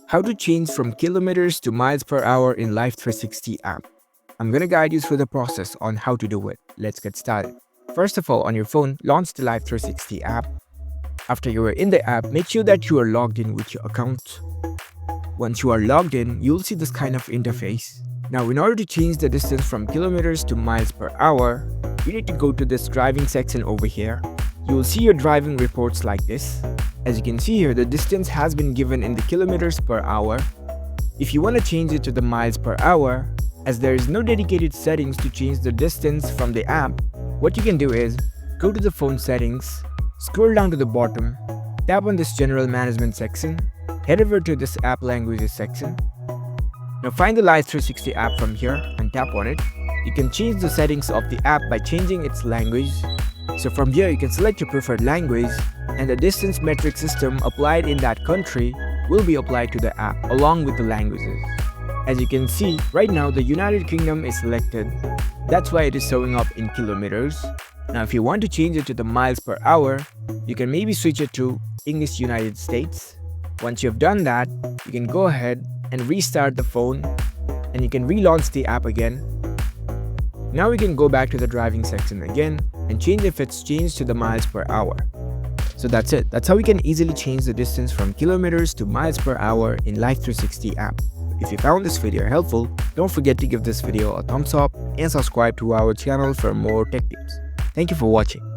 How to change from kilometers to miles per hour in Life360 app. I'm going to guide you through the process on how to do it. Let's get started. First of all, on your phone, launch the Life360 app. After you are in the app, make sure that you are logged in with your account. Once you are logged in, you'll see this kind of interface. Now, in order to change the distance from kilometers to miles per hour, you need to go to this driving section over here. You will see your driving reports like this. As you can see here, the distance has been given in the kilometers per hour. If you want to change it to the miles per hour, as there is no dedicated settings to change the distance from the app, what you can do is go to the phone settings, scroll down to the bottom, tap on this general management section, head over to this app languages section. Now find the Life360 app from here and tap on it. You can change the settings of the app by changing its language. So from here you can select your preferred language and the distance metric system applied in that country will be applied to the app along with the languages. As you can see, right now the United Kingdom is selected. That's why it is showing up in kilometers. Now if you want to change it to the miles per hour, you can maybe switch it to English United States. Once you've done that, you can go ahead and restart the phone and you can relaunch the app again. Now we can go back to the driving section again and change if it's changed to the miles per hour. So that's it. That's how we can easily change the distance from kilometers to miles per hour in Life360 app. If you found this video helpful, don't forget to give this video a thumbs up and subscribe to our channel for more tech tips. Thank you for watching.